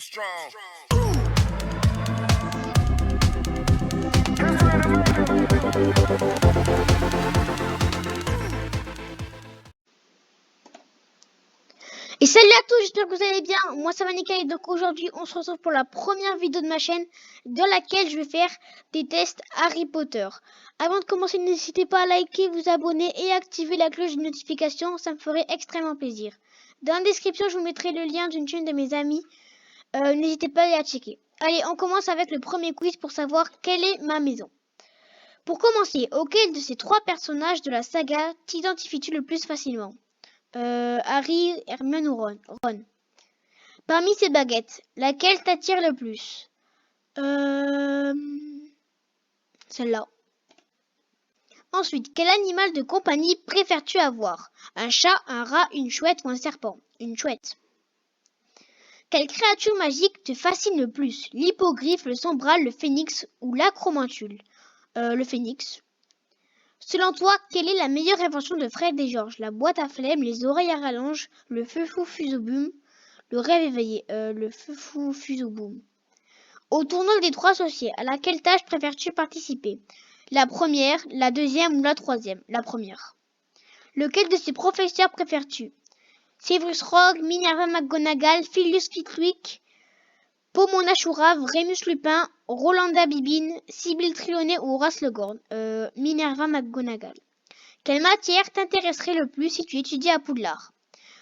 Et salut à tous, j'espère que vous allez bien. Moi ça va nickel et donc aujourd'hui on se retrouve pour la première vidéo de ma chaîne dans laquelle je vais faire des tests Harry Potter. Avant de commencer, n'hésitez pas à liker, vous abonner et activer la cloche de notification, ça me ferait extrêmement plaisir. Dans la description je vous mettrai le lien d'une chaîne de mes amis, n'hésitez pas à aller la checker. Allez, on commence avec le premier quiz pour savoir quelle est ma maison. Pour commencer, auquel de ces trois personnages de la saga t'identifies-tu le plus facilement? Harry, Hermione ou Ron. Parmi ces baguettes, laquelle t'attire le plus? Celle-là. Ensuite, quel animal de compagnie préfères-tu avoir? Un chat, un rat, une chouette ou un serpent? Une chouette. Quelle créature magique te fascine le plus? L'hippogriffe, le sombral, le phénix ou l'acromantule? Le phénix. Selon toi, quelle est la meilleure invention de Fred et George? La boîte à flemme, les oreilles à rallonge, le feu fou fuseau-boom, le rêve éveillé, le feu fou fuseau-boom. Au tournoi des trois associés, à laquelle tâche préfères-tu participer? La première, la deuxième ou la troisième? La première. Lequel de ces professeurs préfères-tu? Severus Rogue, Minerva McGonagall, Filius Flitwick, Pomona Chourave, Rémus Lupin, Rolanda Bibine, Sibylle Trelawney ou Horace Le Gourde? Minerva McGonagall. Quelle matière t'intéresserait le plus si tu étudiais à Poudlard?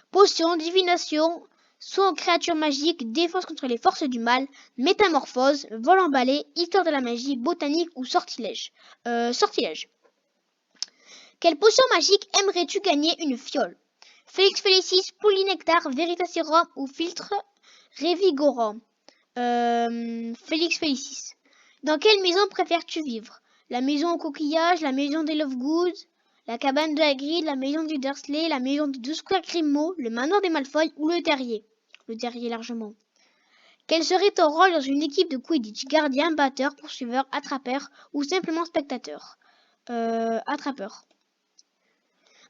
Potion, divination, soin aux créatures magiques, défense contre les forces du mal, métamorphose, vol emballé, histoire de la magie, botanique ou sortilège? Sortilège. Quelle potion magique aimerais-tu gagner une fiole? Félix Félicis, Poulinectar, Veritaserum ou filtre Révigorant? Félix Félicis. Dans quelle maison préfères-tu vivre? La maison au coquillage, la maison des Lovegood, la cabane de Hagrid, la maison du Dursley, la maison de 12 Square Grimmauld, le manoir des Malfoy ou le terrier? Le terrier largement. Quel serait ton rôle dans une équipe de Quidditch? Gardien, batteur, poursuiveur, attrapeur ou simplement spectateur? Attrapeur.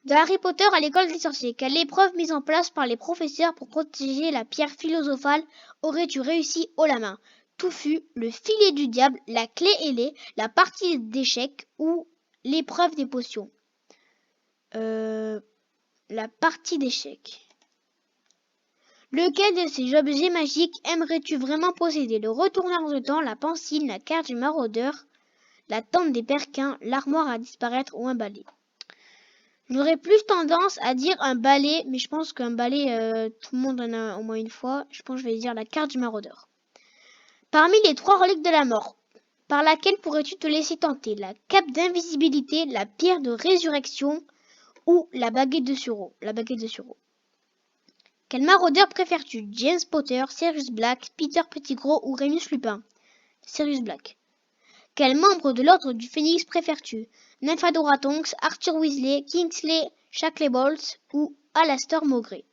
De Harry Potter à l'école des sorciers, quelle épreuve mise en place par les professeurs pour protéger la pierre philosophale aurais-tu réussi haut la main? Touffu, le filet du diable, la clé ailée, la partie d'échecs ou l'épreuve des potions? La partie d'échecs. Lequel de ces objets magiques aimerais-tu vraiment posséder? Le retourneur de temps, la pencile, la carte du maraudeur, la tente des perquins, l'armoire à disparaître ou un balai? J'aurais plus tendance à dire un balai, mais je pense qu'un balai, tout le monde en a au moins une fois. Je pense que je vais dire la carte du maraudeur. Parmi les trois reliques de la mort, par laquelle pourrais-tu te laisser tenter? La cape d'invisibilité, la pierre de résurrection ou la baguette de Suro? La baguette de Suro. Quel maraudeur préfères-tu? James Potter, Sirius Black, Peter Pettigrew ou Rémus Lupin? Sirius Black. Quel membre de l'ordre du Phénix préfères-tu? Nymphadora Tonks, Arthur Weasley, Kingsley Shacklebolt ou Alastor Mowbray?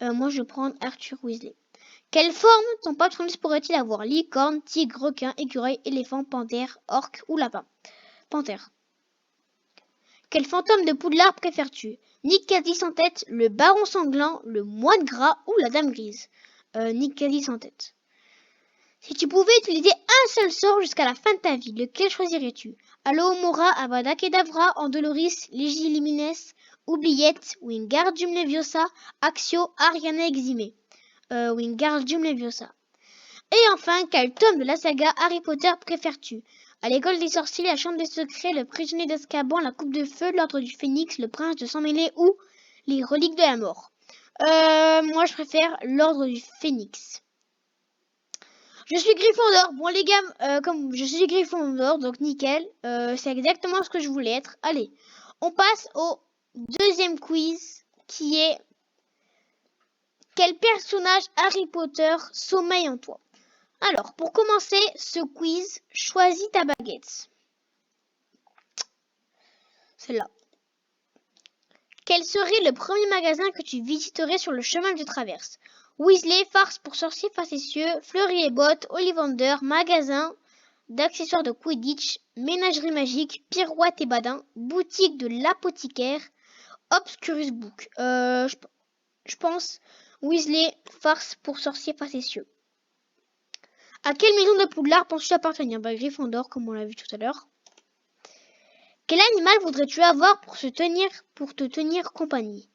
Moi je prends Arthur Weasley. Quelle forme ton patronus pourrait-il avoir? Licorne, tigre, requin, écureuil, éléphant, panthère, orque ou lapin? Panthère. Quel fantôme de Poudlard préfères-tu? Nick Quasi sans tête, le baron sanglant, le moine gras ou la dame grise? Nick Quasi sans tête. Si tu pouvais utiliser un seul sort jusqu'à la fin de ta vie, lequel choisirais-tu? Alohomora, Avada Kedavra, Andoloris, Legilimines, Oubliette, Wingardium Leviosa, Axio, Ariana Exime? Wingardium Leviosa. Et enfin, quel tome de la saga Harry Potter préfères-tu? À l'école des sorciers, la chambre des secrets, le prisonnier d'Azkaban, la coupe de feu, l'ordre du phénix, le prince de sang-mêlé ou les reliques de la mort? Moi je préfère l'ordre du phénix. Je suis Gryffondor. Bon les gars, comme je suis Gryffondor, donc nickel. C'est exactement ce que je voulais être. Allez, on passe au deuxième quiz qui est: quel personnage Harry Potter sommeille en toi? Alors, pour commencer ce quiz, choisis ta baguette. Celle-là. Quel serait le premier magasin que tu visiterais sur le chemin de traverse? Weasley, farce pour sorciers facétieux, Fleury et Bottes, Ollivander, magasin d'accessoires de Quidditch, ménagerie magique, pirouette et badin, boutique de l'apothicaire, Obscurus Book. Je pense Weasley, farce pour sorciers facétieux. À quelle maison de Poudlard penses-tu appartenir? Bah, Gryffondor, comme on l'a vu tout à l'heure. Quel animal voudrais-tu avoir pour te tenir compagnie?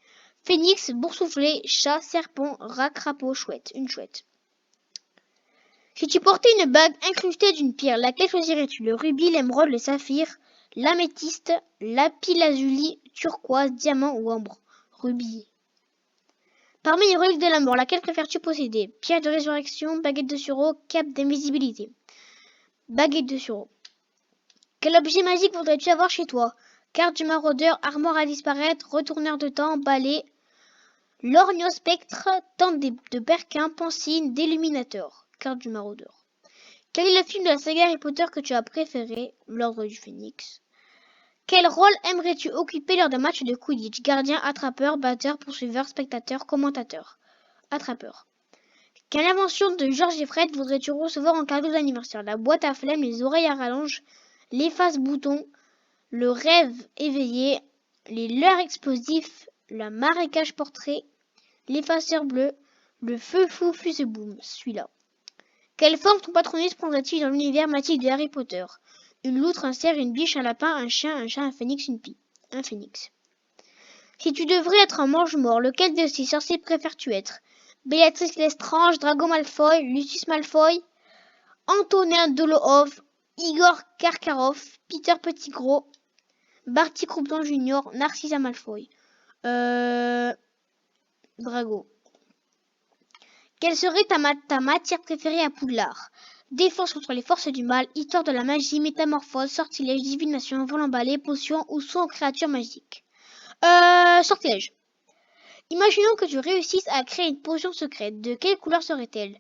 Phénix, boursouflé, chat, serpent, rat, crapaud, chouette. Une chouette. Si tu portais une bague incrustée d'une pierre, laquelle choisirais-tu? Le rubis, l'émeraude, le saphir, l'améthyste, lapis-lazuli, turquoise, diamant ou ambre? Rubis. Parmi les reliques de la mort, laquelle préfères-tu posséder? Pierre de résurrection, baguette de sureau, cape d'invisibilité. Baguette de sureau. Quel objet magique voudrais-tu avoir chez toi? Carte du maraudeur, armoire à disparaître, retourneur de temps, balai, lorgnospectre, tente de Perquin, pancine, d'illuminateur. Carte du maraudeur. Quel est le film de la saga Harry Potter que tu as préféré? L'Ordre du Phénix. Quel rôle aimerais-tu occuper lors d'un match de Quidditch? Gardien, attrapeur, batteur, poursuiveur, spectateur, commentateur. Attrapeur. Quelle invention de George et Fred voudrais-tu recevoir en cadeau d'anniversaire? La boîte à flemme, les oreilles à rallonge, l'efface-bouton, le rêve éveillé, les leurres explosifs, la marécage portrait, l'effaceur bleu, le feu fou fuse-boum. Celui-là. Quelle forme ton patronus prendra-t-il dans l'univers magique de Harry Potter? Une loutre, un cerf, une biche, un lapin, un chien, un chat, un phénix, une pie. Un phénix. Si tu devrais être un mange-mort, lequel de ces sorciers préfères-tu être? Béatrix Lestrange, Drago Malfoy, Lucius Malfoy, Antonin Dolohov, Igor Karkaroff, Peter Pettigrew, Barty Croupion Jr., Narcissa Malfoy. Drago. Quelle serait ta matière préférée à Poudlard? Défense contre les forces du mal, histoire de la magie, métamorphose, sortilège, divination, vol emballé, potion ou soin aux créatures magiques. Sortilège. Imaginons que tu réussisses à créer une potion secrète. De quelle couleur serait-elle?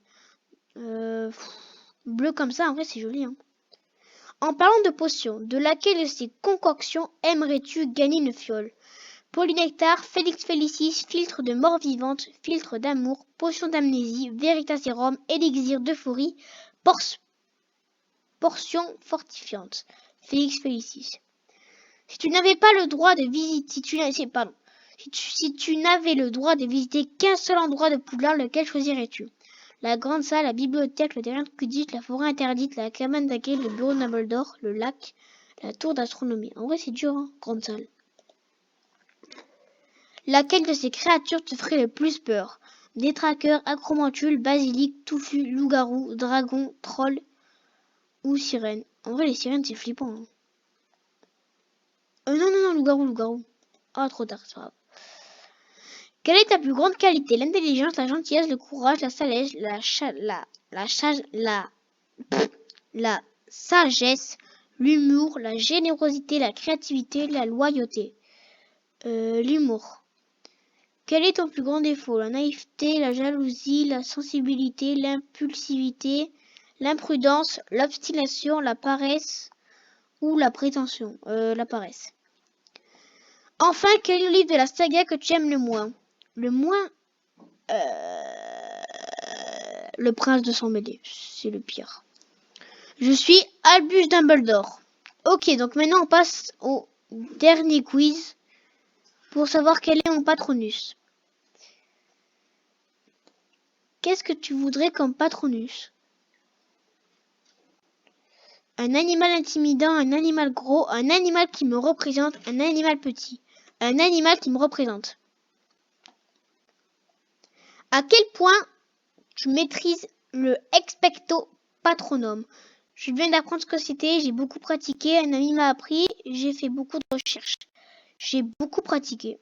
Bleu comme ça, en vrai c'est joli. Hein. En parlant de potions, de laquelle de ces concoctions aimerais-tu gagner une fiole? Polynectar, Félix Félicis, filtre de mort vivante, filtre d'amour, potion d'amnésie, Veritaserum, élixir d'euphorie, portion fortifiante. Félix Félicis. Si tu n'avais pas le droit de visiter, si tu n'avais le droit de visiter qu'un seul endroit de Poudlard, lequel choisirais-tu? La grande salle, la bibliothèque, le terrain de Quidditch, la forêt interdite, la cabane d'accueil, le bureau de Dumbledore, le lac, la tour d'astronomie. En vrai, c'est dur, hein, grande salle. Laquelle de ces créatures te ferait le plus peur? Détraqueur, acromantule, basilic, touffu, loup-garou, dragon, troll ou sirène? En vrai, les sirènes, c'est flippant. Hein. Non, loup-garou. Ah, trop tard, c'est pas grave. Quelle est ta plus grande qualité? L'intelligence, la gentillesse, le courage, la sagesse, la sagesse, l'humour, la générosité, la créativité, la loyauté. L'humour. Quel est ton plus grand défaut? La naïveté, la jalousie, la sensibilité, l'impulsivité, l'imprudence, l'obstination, la paresse ou la prétention? La paresse. Enfin, quel est le livre de la saga que tu aimes le moins? Le moins... Le prince de sang mêlé. C'est le pire. Je suis Albus Dumbledore. Ok, donc maintenant on passe au dernier quiz pour savoir quel est mon patronus. Qu'est-ce que tu voudrais comme patronus? Un animal intimidant, un animal gros, un animal qui me représente, un animal petit. Un animal qui me représente. À quel point tu maîtrises le expecto patronum? Je viens d'apprendre ce que c'était, j'ai beaucoup pratiqué, un ami m'a appris, j'ai fait beaucoup de recherches. J'ai beaucoup pratiqué.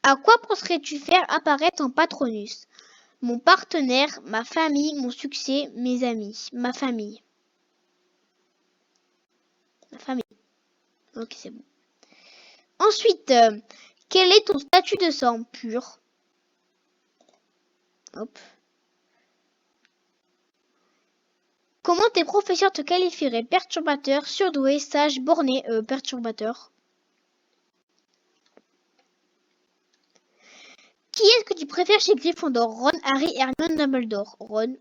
À quoi penserais-tu faire apparaître ton patronus? Mon partenaire, ma famille, mon succès, mes amis, ma famille. Ma famille. Ok, c'est bon. Ensuite, quel est ton statut de sang? Pur. Hop. Comment tes professeurs te qualifieraient? Perturbateur, surdoué, sage, borné, perturbateur. Qui est-ce que tu préfères chez Gryffondor? Ron, Harry, Hermione, Dumbledore. Ron.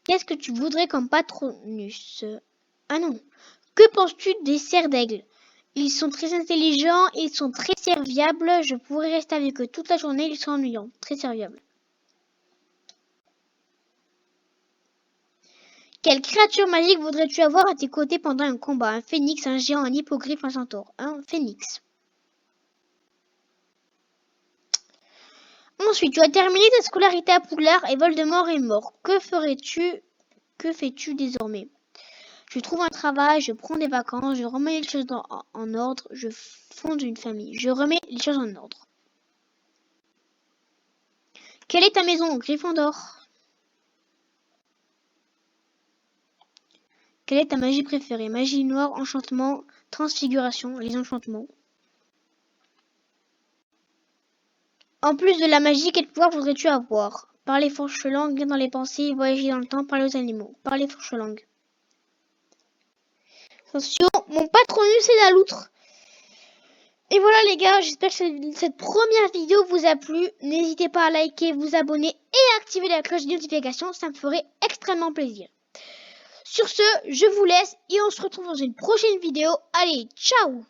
Qu'est-ce que tu voudrais comme patronus? Ah non. Que penses-tu des cerfs d'aigle? Ils sont très intelligents, ils sont très serviables. Je pourrais rester avec eux toute la journée, ils sont ennuyants. Très serviables. Quelle créature magique voudrais-tu avoir à tes côtés pendant un combat? Un phénix, un géant, un hippogriffe, un centaure. Un phénix. Ensuite, tu as terminé ta scolarité à Poudlard et Voldemort est mort. Que ferais-tu? Que fais-tu désormais? Je trouve un travail, je prends des vacances, je remets les choses en ordre, je fonde une famille. Je remets les choses en ordre. Quelle est ta maison? Gryffondor. Quelle est ta magie préférée? Magie noire, enchantement, transfiguration, les enchantements. En plus de la magie, quel pouvoir voudrais-tu avoir? Parler fourche langue, lire dans les pensées, voyager dans le temps, parler aux animaux. Parler fourche langue. Attention, mon patronus c'est la loutre. Et voilà les gars, j'espère que cette première vidéo vous a plu. N'hésitez pas à liker, vous abonner et activer la cloche de notification, ça me ferait extrêmement plaisir. Sur ce, je vous laisse et on se retrouve dans une prochaine vidéo. Allez, ciao!